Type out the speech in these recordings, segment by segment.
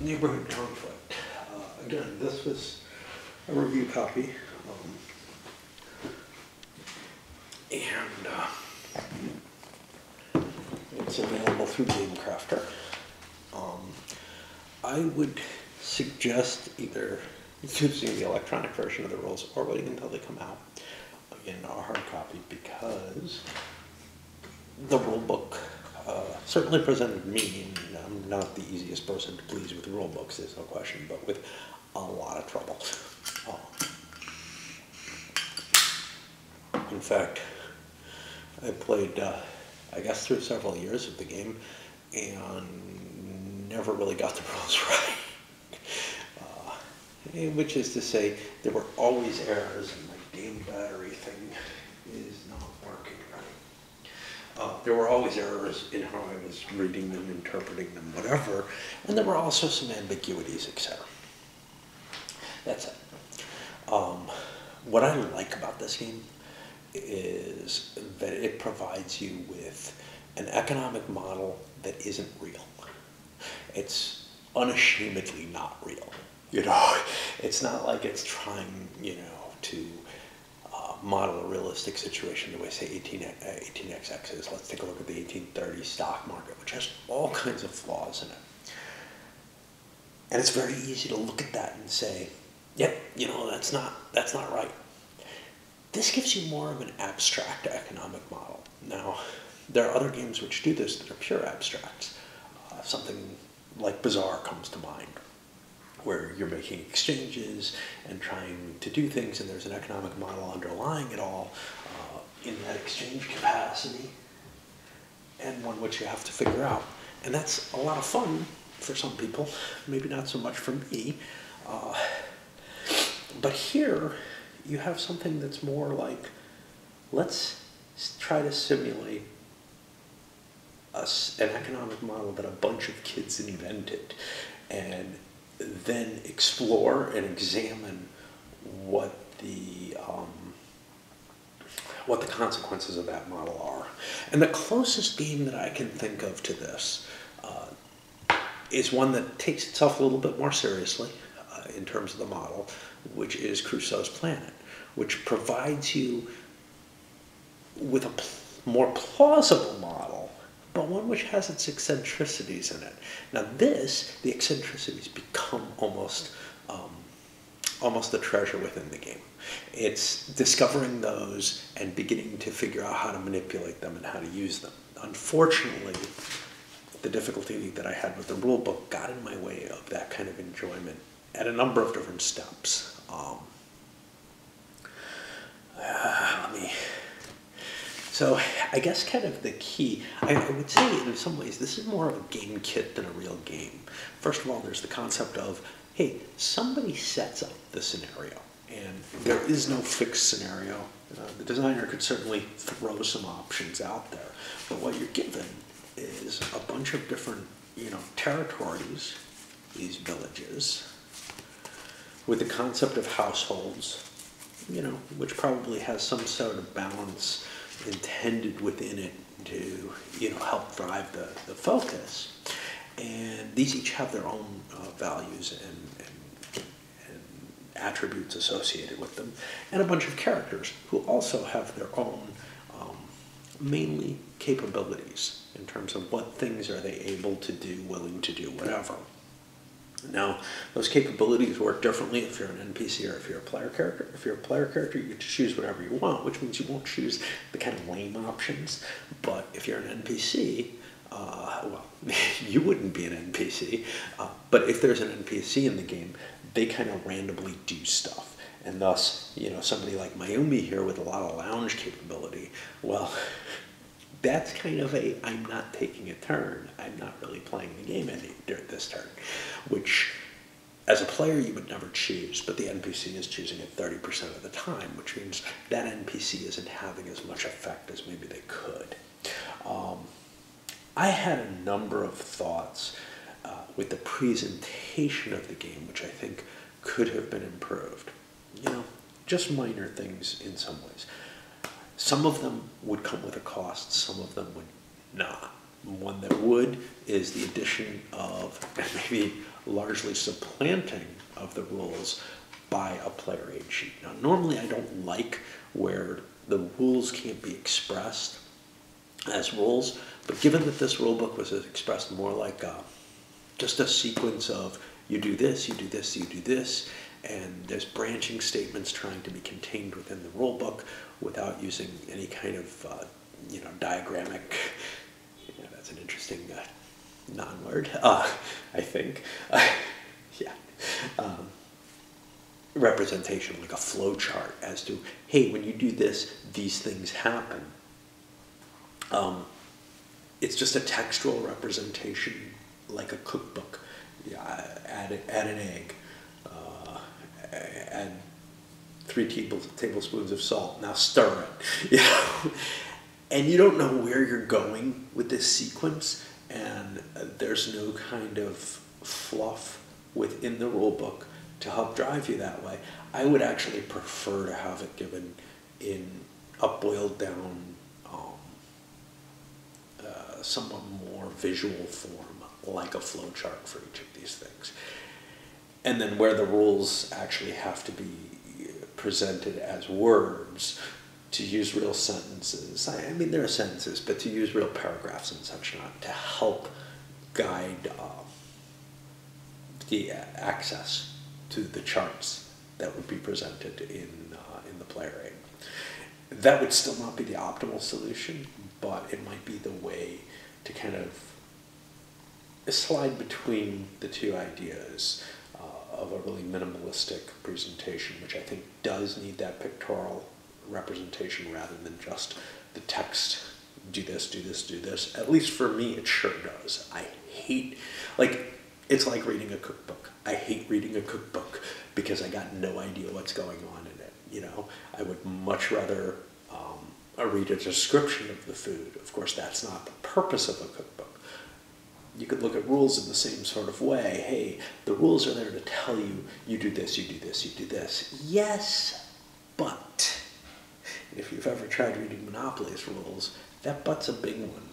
Neighborhood conflict. Again, this was a review copy, and it's available through Game Crafter. I would suggest either using the electronic version of the rules or waiting until they come out in a hard copy, because the rulebook certainly presented me, and I'm not the easiest person to please with rulebooks, there's no question, but with a lot of trouble. In fact, I played, I guess, through several years of the game and never really got the rules right. Which is to say, there were always errors, and my game battery thing is not working right. There were always errors in how I was reading them, interpreting them, whatever, and there were also some ambiguities, etc. That's it. What I like about this game is that it provides you with an economic model that isn't real. It's unashamedly not real. You know, it's not like it's trying, to model a realistic situation the way, say, 18XX is. Let's take a look at the 1830 stock market, which has all kinds of flaws in it. And it's very easy to look at that and say, yep, that's not right. This gives you more of an abstract economic model. Now, there are other games which do this that are pure abstracts. Something like Bazaar comes to mind, where you're making exchanges and trying to do things, and there's an economic model underlying it all in that exchange capacity, and one which you have to figure out. And that's a lot of fun for some people, maybe not so much for me. But here, you have something that's more like, let's try to simulate an economic model that a bunch of kids invented, and then explore and examine what the consequences of that model are. And the closest game that I can think of to this is one that takes itself a little bit more seriously in terms of the model, which is Crusoe's Planet, which provides you with a more plausible model, but one which has its eccentricities in it. Now the eccentricities become almost a treasure within the game. It's discovering those and beginning to figure out how to manipulate them and how to use them. Unfortunately, the difficulty that I had with the rulebook got in my way of that kind of enjoyment at a number of different steps. So I guess kind of the key, I would say in some ways this is more of a game kit than a real game. First of all, there's the concept of, hey, somebody sets up the scenario, and there is no fixed scenario. The designer could certainly throw some options out there, but what you're given is a bunch of different, territories, these villages, with the concept of households, which probably has some sort of balance intended within it to, help drive the focus. And these each have their own values and attributes associated with them, and a bunch of characters who also have their own mainly capabilities in terms of what things are they able to do, willing to do, whatever. Now, those capabilities work differently if you're an NPC or if you're a player character. If you're a player character, you get to choose whatever you want, which means you won't choose the kind of lame options. But if you're an NPC, well, you wouldn't be an NPC, but if there's an NPC in the game, they kind of randomly do stuff. And thus, somebody like Mayumi here with a lot of lounge capability, well, that's kind of a, I'm not taking a turn, I'm not really playing the game during this turn, which as a player you would never choose, but the NPC is choosing it 30% of the time, which means that NPC isn't having as much effect as maybe they could. I had a number of thoughts with the presentation of the game, which I think could have been improved. Just minor things in some ways. Some of them would come with a cost, some of them would not. One that would is the addition of, and maybe largely supplanting of the rules by a player aid sheet. Now, normally I don't like where the rules can't be expressed as rules, but given that this rule book was expressed more like just a sequence of you do this, you do this, you do this, and there's branching statements trying to be contained within the rule book without using any kind of diagrammic, that's an interesting non-word, I think, yeah, representation, like a flow chart as to, hey, when you do this, these things happen. It's just a textual representation, like a cookbook. Yeah, add an egg, add 3 tablespoons of salt. Now stir it. And you don't know where you're going with this sequence, and there's no kind of fluff within the rule book to help drive you that way. I would actually prefer to have it given in a boiled down, somewhat more visual form, like a flow chart for each of these things. And then where the rules actually have to be presented as words, to use real sentences. I mean, there are sentences, but to use real paragraphs and such not, to help guide the access to the charts that would be presented in the player aid. That would still not be the optimal solution, but it might be the way to kind of slide between the two ideas of a really minimalistic presentation, which I think does need that pictorial representation rather than just the text, do this, do this, do this. At least for me, it sure does. I hate, it's like reading a cookbook. I hate reading a cookbook because I got no idea what's going on in it. I would much rather read a description of the food. Of course, that's not the purpose of a cookbook. You could look at rules in the same sort of way. Hey, the rules are there to tell you, you do this, you do this, you do this. Yes, but if you've ever tried reading Monopoly's rules, that but's a big one.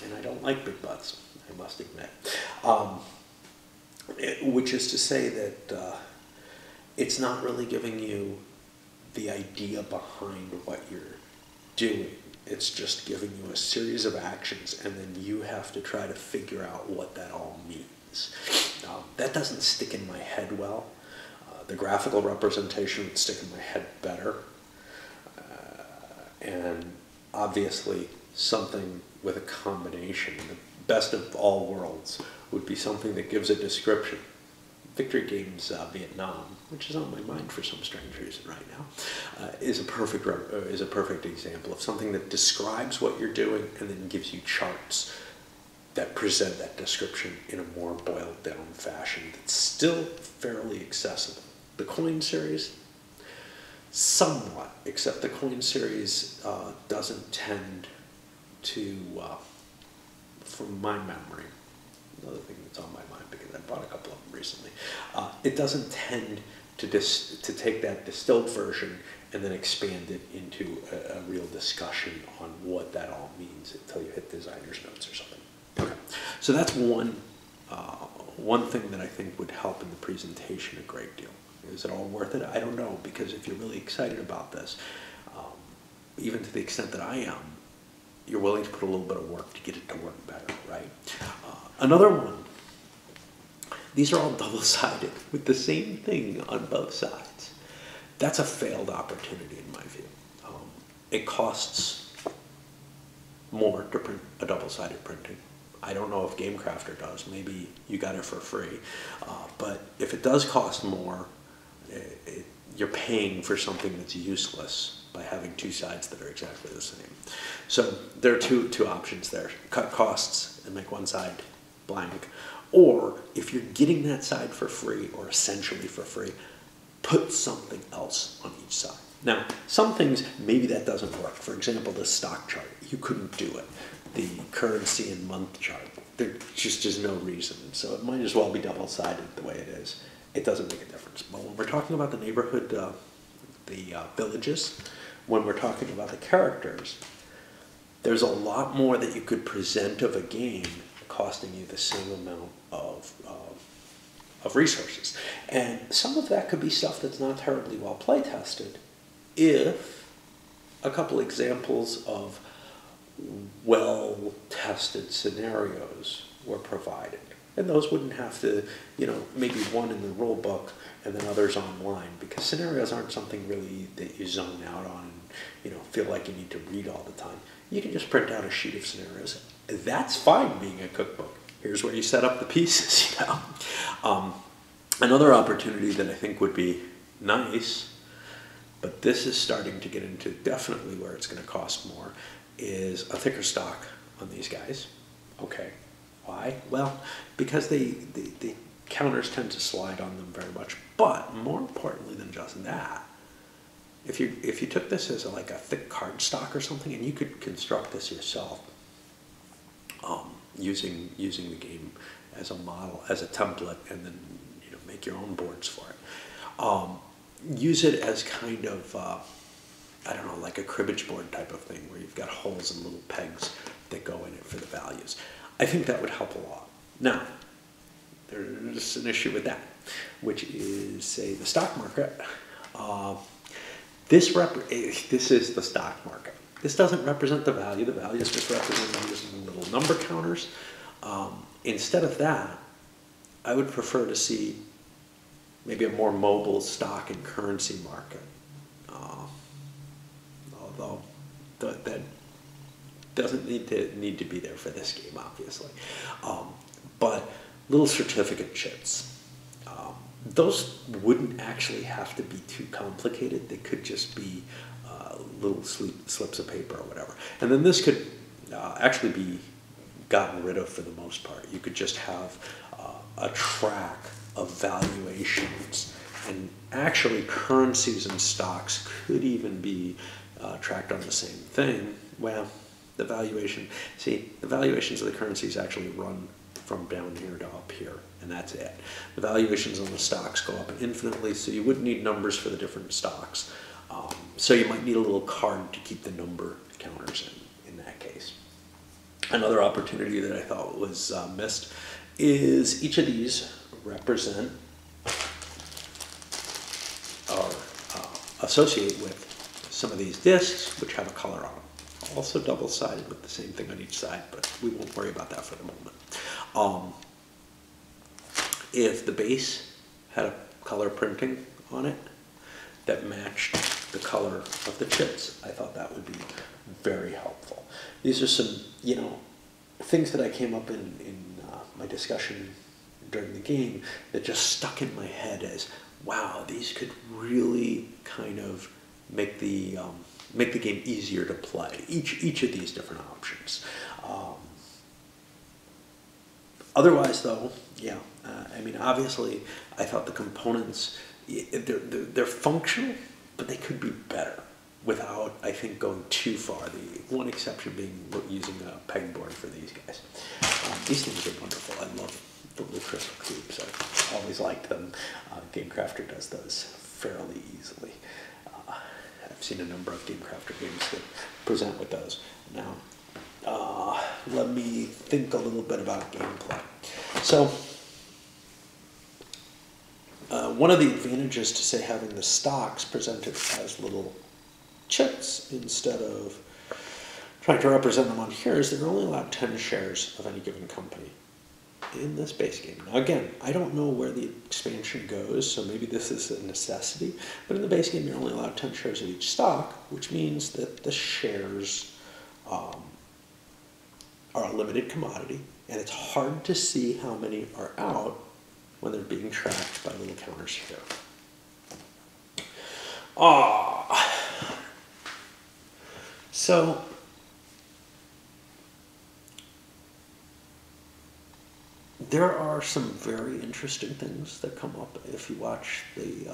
And I don't like big butts, I must admit. Which is to say that it's not really giving you the idea behind what you're doing. It's just giving you a series of actions, and then you have to try to figure out what that all means. That doesn't stick in my head well. The graphical representation would stick in my head better. And obviously something with a combination. The best of all worlds would be something that gives a description. Victory Games Vietnam, which is on my mind for some strange reason right now, is a perfect example of something that describes what you're doing and then gives you charts that present that description in a more boiled down fashion that's still fairly accessible. The coin series, somewhat, except the coin series doesn't tend to, from my memory, another thing that's on my mind because I bought a couple of them recently, it doesn't tend to take that distilled version and then expand it into a real discussion on what that all means until you hit designer's notes or something. Okay, so that's one thing that I think would help in the presentation a great deal. Is it all worth it? I don't know, because if you're really excited about this, even to the extent that I am, you're willing to put a little bit of work to get it to work better, right? Another one, these are all double-sided with the same thing on both sides. That's a failed opportunity in my view. It costs more to print a double-sided printing. I don't know if Game Crafter does. Maybe you got it for free. But if it does cost more, you're paying for something that's useless by having two sides that are exactly the same. So there are two options there. Cut costs and make one side blank. Or if you're getting that side for free or essentially for free, put something else on each side. Now, some things, maybe that doesn't work. For example, the stock chart, you couldn't do it. The currency and month chart, there just is no reason. So it might as well be double-sided the way it is. It doesn't make a difference. But when we're talking about the neighborhood, the villages, when we're talking about the characters, there's a lot more that you could present of a game costing you the same amount of of resources. And some of that could be stuff that's not terribly well play tested if a couple examples of well-tested scenarios were provided. And those wouldn't have to, maybe one in the rule book and then others online, because scenarios aren't something really that you zone out on and, feel like you need to read all the time. You can just print out a sheet of scenarios. That's fine being a cookbook. Here's where you set up the pieces, Another opportunity that I think would be nice, but this is starting to get into definitely where it's going to cost more, is a thicker stock on these guys. Okay. Why? Well, because the counters tend to slide on them very much. But more importantly than just that, if you took this as like a thick card stock or something, and you could construct this yourself, using the game as a model, as a template, and then make your own boards for it. Use it as kind of like a cribbage board type of thing, where you've got holes and little pegs that go in it for the values. I think that would help a lot. Now, there's an issue with that, which is, say, the stock market. This is the stock market. This doesn't represent the value. The value is just represented using little number counters. Instead of that, I would prefer to see maybe a more mobile stock and currency market. Although that doesn't need to be there for this game, obviously. But little certificate chits. Those wouldn't actually have to be too complicated. They could just be little slips of paper or whatever. And then this could actually be gotten rid of for the most part. You could just have a track of valuations. And actually currencies and stocks could even be tracked on the same thing. Well, the valuations of the currencies actually run from down here to up here, and that's it. The valuations on the stocks go up infinitely, so you would need numbers for the different stocks. So you might need a little card to keep the number counters in that case. Another opportunity that I thought was missed is each of these represent or associate with some of these discs, which have a color on them. Also double-sided with the same thing on each side, but we won't worry about that for the moment. If the base had a color printing on it that matched the color of the chits, I thought that would be very helpful. These are some, things that I came up in my discussion during the game that just stuck in my head as, wow, these could really kind of make the game easier to play, each of these different options. Otherwise, though, yeah, obviously, I thought the components, they're functional, but they could be better without, I think, going too far. The one exception being using a pegboard for these guys. These things are wonderful. I love the little crystal cubes. I've always liked them. GameCrafter does those fairly easily. I've seen a number of GameCrafter games that present with those. Now, let me think a little bit about gameplay. So, one of the advantages to, say, having the stocks presented as little chits instead of trying to represent them on here is they're only allowed 10 shares of any given company in this base game. Now again, I don't know where the expansion goes, so maybe this is a necessity, but in the base game you're only allowed 10 shares of each stock, which means that the shares are a limited commodity, and it's hard to see how many are out when they're being tracked by little counters here. So there are some very interesting things that come up if you watch the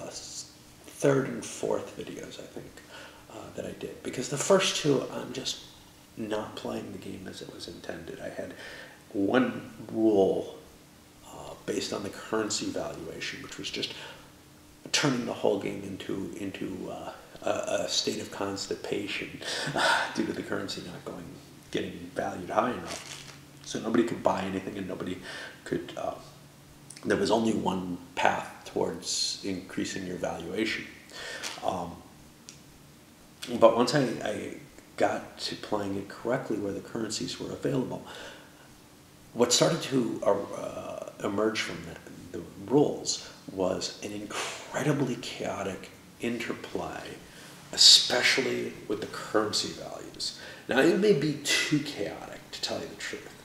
third and fourth videos, I think, that I did. Because the first two, I'm just not playing the game as it was intended. I had one rule based on the currency valuation, which was just turning the whole game into a state of constipation due to the currency not getting valued high enough. So nobody could buy anything and nobody could there was only one path towards increasing your valuation. But once I got to playing it correctly where the currencies were available, what started to emerge from the rules was an incredibly chaotic interplay, especially with the currency values. Now, it may be too chaotic, to tell you the truth,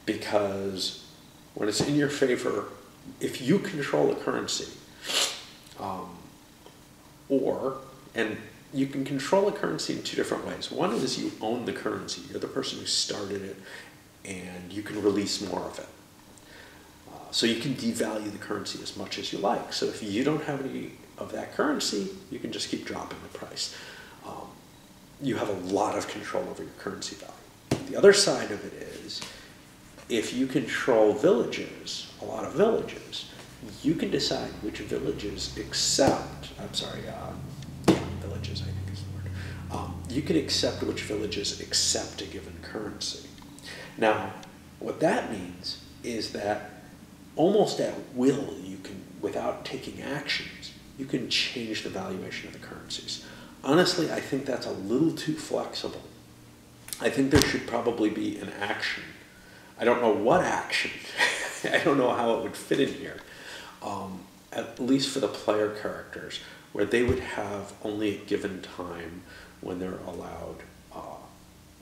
because when it's in your favor, if you control a currency, and you can control a currency in two different ways. One is you own the currency. You're the person who started it, and you can release more of it. So you can devalue the currency as much as you like. So if you don't have any of that currency, you can just keep dropping the price. You have a lot of control over your currency value. The other side of it is, if you control villages, a lot of villages, you can decide which villages accept, villages, I think is the word. You can accept which villages accept a given currency. Now, what that means is that almost at will, you can, without taking actions, you can change the valuation of the currencies. Honestly, I think that's a little too flexible. I think there should probably be an action. I don't know what action. I don't know how it would fit in here. At least for the player characters, where they would have only a given time when they're allowed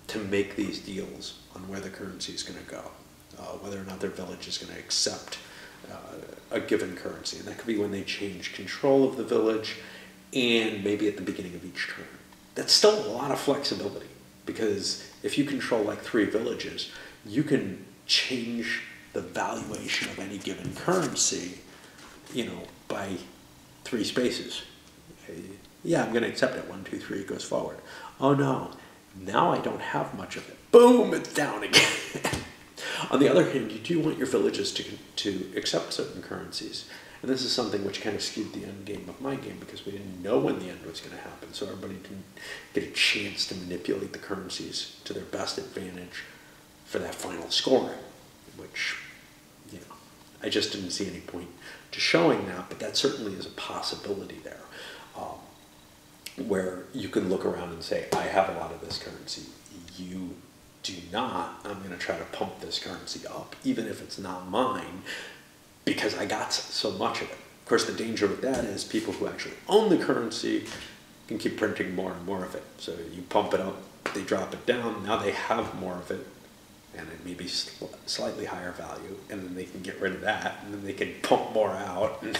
to make these deals on where the currency is going to go, whether or not their village is going to accept a given currency. And that could be when they change control of the village, and maybe at the beginning of each turn. That's still a lot of flexibility, because if you control like 3 villages, you can change the valuation of any given currency, by 3 spaces. Yeah, I'm going to accept it. 1, 2, 3, it goes forward. Oh no, now I don't have much of it. Boom, it's down again. On the other hand, you do want your villages to accept certain currencies. And this is something which kind of skewed the end game of my game, because we didn't know when the end was going to happen. So everybody didn't get a chance to manipulate the currencies to their best advantage for that final scoring, which, I just didn't see any point to showing that, but that certainly is a possibility there, where you can look around and say, I have a lot of this currency. You do not. I'm going to try to pump this currency up, even if it's not mine, because I got so much of it. Of course, the danger with that is people who actually own the currency can keep printing more and more of it. So you pump it up, they drop it down, now they have more of it, and it may be slightly higher value, and then they can get rid of that, and then they can pump more out. And,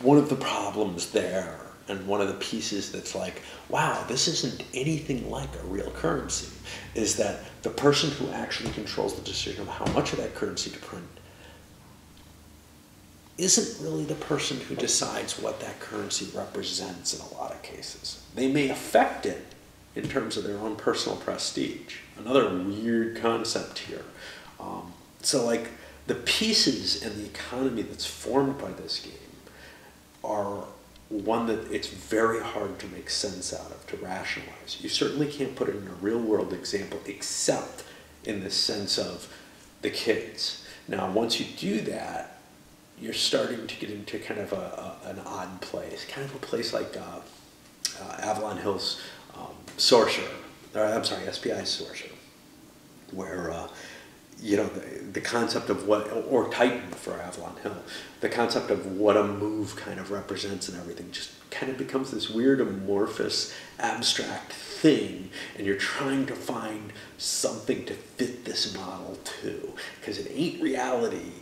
one of the problems there, and one of the pieces that's like, wow, this isn't anything like a real currency, is that the person who actually controls the decision of how much of that currency to print isn't really the person who decides what that currency represents in a lot of cases. They may affect it in terms of their own personal prestige. Another weird concept here. So like the pieces and the economy that's formed by this game are one that it's very hard to make sense out of, to rationalize. You certainly can't put it in a real world example, except in the sense of the kids. Now, once you do that, you're starting to get into kind of an odd place, kind of a place like Avalon Hill's SPI's Sorcerer, where the concept of what, or Titan for Avalon Hill, the concept of what a move kind of represents and everything just kind of becomes this weird amorphous abstract thing, and you're trying to find something to fit this model to, because it ain't reality,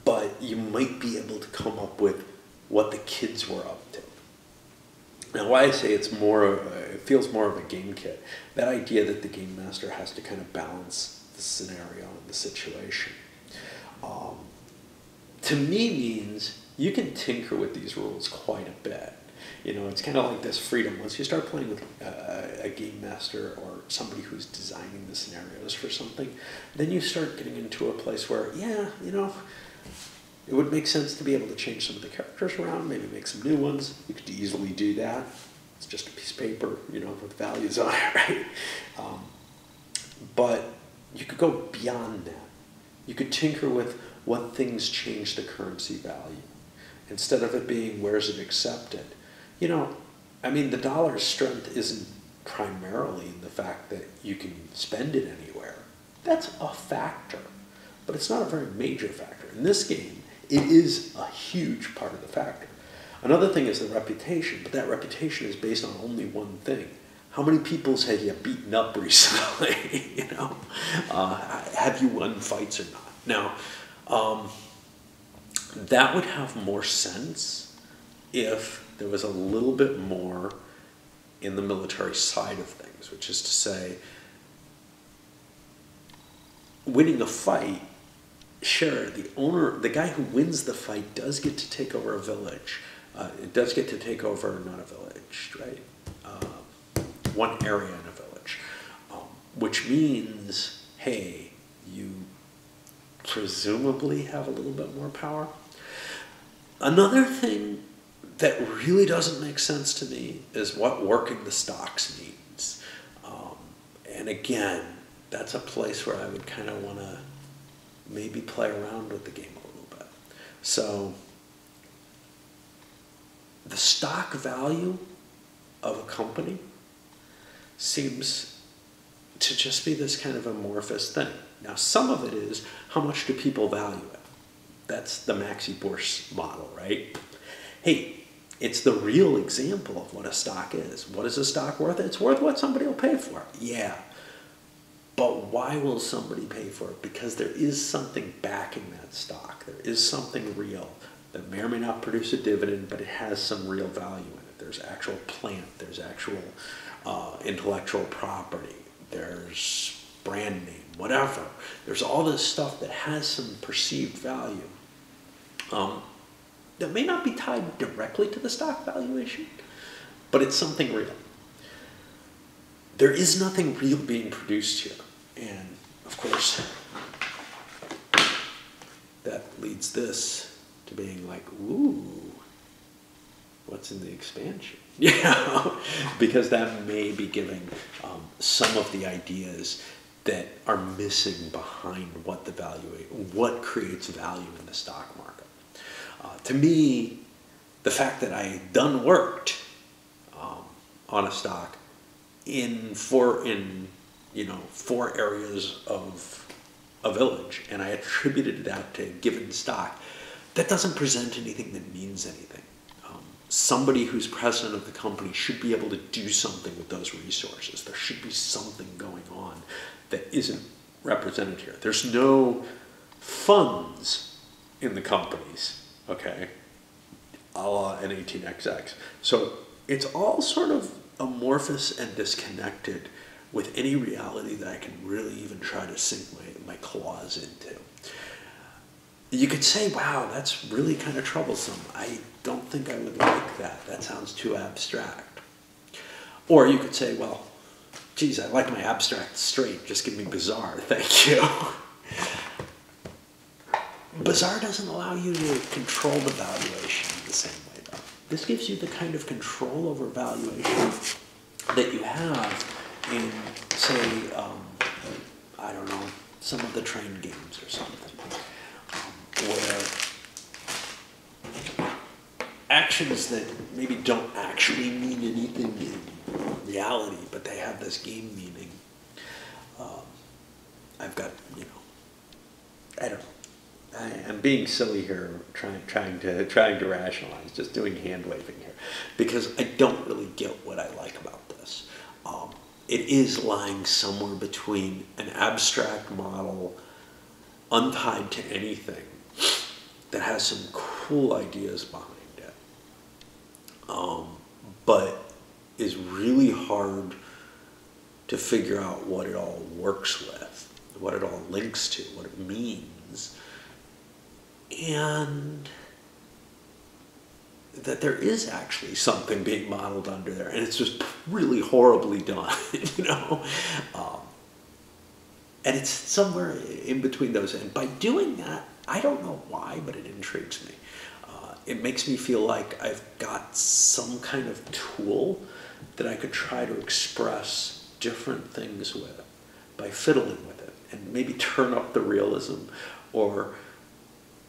but you might be able to come up with what the kids were up to. Now, why I say it feels more of a game kit, that idea that the game master has to kind of balance the scenario and the situation, to me means you can tinker with these rules quite a bit. It's kind of like this freedom. Once you start playing with a game master or somebody who's designing the scenarios for something, then you start getting into a place where, it would make sense to be able to change some of the characters around, maybe make some new ones. You could easily do that. It's just a piece of paper, with values on it, right? But you could go beyond that. You could tinker with what things change the currency value. Instead of it being where's it accepted. You know, I mean, the dollar's strength isn't primarily in the fact that you can spend it anywhere. That's a factor, but it's not a very major factor. In this game, it is a huge part of the factor. Another thing is the reputation, but that reputation is based on only one thing. How many peoples have you beaten up recently? You know, have you won fights or not? Now, that would have more sense if there was a little bit more in the military side of things, which is to say, winning a fight, sure, the guy who wins the fight does get to take over a village. It does get to take over, not a village, right? One area in a village, which means, hey, you presumably have a little bit more power. Another thing that really doesn't make sense to me is what working the stocks means. And again, that's a place where I would kind of want to maybe play around with the game a little bit. So the stock value of a company seems to just be this kind of amorphous thing. Now, some of it is how much do people value it? That's the Maxi Bourse model, right? Hey, it's the real example of what a stock is. What is a stock worth? It's worth what somebody will pay for it. Yeah. But why will somebody pay for it? Because there is something backing that stock. There is something real that may or may not produce a dividend, but it has some real value in it. There's actual plant. There's actual intellectual property. There's brand name, whatever. There's all this stuff that has some perceived value that may not be tied directly to the stock valuation, but it's something real. There is nothing real being produced here. And, of course, that leads this to being like, ooh, what's in the expansion? You know, because that may be giving some of the ideas that are missing behind what what creates value in the stock market. To me, the fact that I done worked on a stock in four areas of a village, and I attributed that to a given stock, that doesn't present anything that means anything. Somebody who's president of the company should be able to do something with those resources. There should be something going on that isn't represented here. There's no funds in the companies, okay, a la N18XX. So it's all sort of amorphous and disconnected with any reality that I can really even try to sink my claws into. You could say, wow, that's really kind of troublesome. I don't think I would like that. That sounds too abstract. Or you could say, well, geez, I like my abstract straight. Just give me bizarre, thank you. Bizarre doesn't allow you to control the valuation the same way, though. This gives you the kind of control over valuation that you have in, say, I don't know, some of the train games or something, where actions that maybe don't actually mean anything in reality, but they have this game meaning. I've got, I don't know. I'm being silly here, trying to rationalize, just doing hand waving here, because I don't really get what I like about this. It is lying somewhere between an abstract model, untied to anything, that has some cool ideas behind it, but is really hard to figure out what it all works with, what it all links to, what it means, and that there is actually something being modeled under there, and it's just really horribly done, and it's somewhere in between those. And by doing that, I don't know why, but it intrigues me. It makes me feel like I've got some kind of tool that I could try to express different things with by fiddling with it and maybe turn up the realism or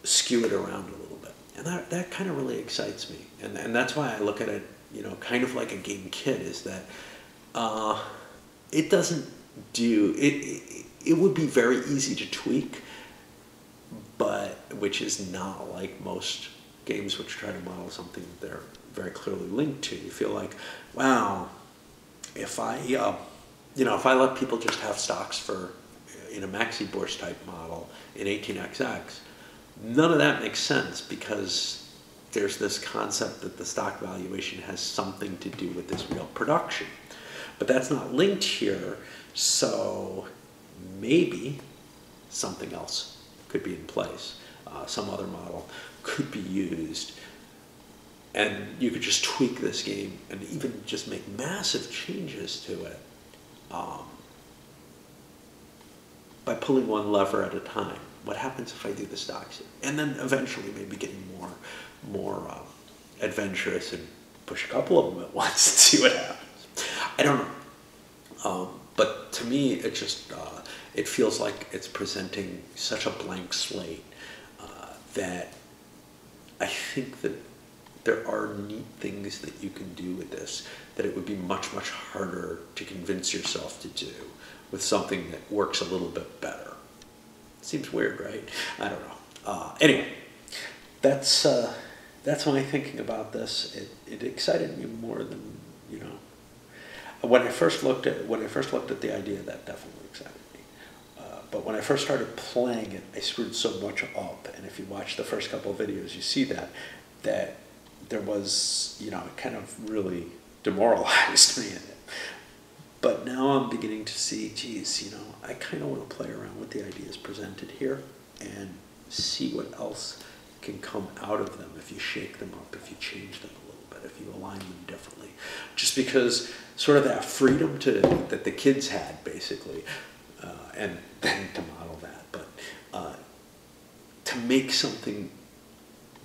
skew it around a little bit. And that kind of really excites me. And that's why I look at it, you know, kind of like a game kit, is that it doesn't do, it would be very easy to tweak, but which is not like most games which try to model something that they're very clearly linked to. You feel like, wow, if I, you know, if I let people just have stocks for, in a maxi Bourse type model in 18xx, none of that makes sense, because there's this concept that the stock valuation has something to do with this real production. But that's not linked here, so maybe something else could be in place. Some other model could be used, and you could just tweak this game and even just make massive changes to it by pulling one lever at a time. What happens if I do the stocks? And then eventually maybe getting more adventurous and push a couple of them at once and see what happens. I don't know. But to me, it just, it feels like it's presenting such a blank slate that I think that there are neat things that you can do with this that it would be much, much harder to convince yourself to do with something that works a little bit better. Seems weird, right? I don't know. Anyway, that's my thinking about this. It excited me more than, you know, when I first looked at the idea, that definitely excited me. But when I first started playing it, I screwed so much up. And if you watch the first couple of videos, you see that there was, you know, it kind of really demoralized me in it. But now I'm beginning to see, geez, you know, I kind of want to play around with the ideas presented here and see what else can come out of them if you shake them up, if you change them a little bit, if you align them differently. Just because sort of that freedom that the kids had, basically, and then to model that, but to make something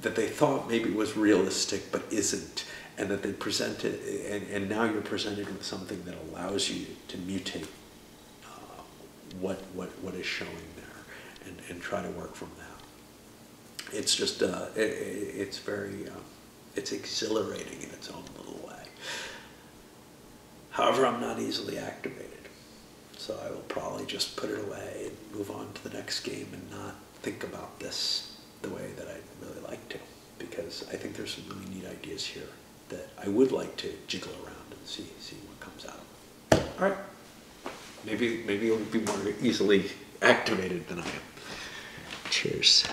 that they thought maybe was realistic but isn't, and that they presented, and now you're presented with something that allows you to mutate what is showing there, and try to work from that. It's just it's very it's exhilarating in its own little way. However, I'm not easily activated, so I will probably just put it away and move on to the next game and not think about this the way that I'd really like to, because I think there's some really neat ideas here that I would like to jiggle around and see what comes out of it. All right, maybe you'll be more easily activated than I am. Cheers.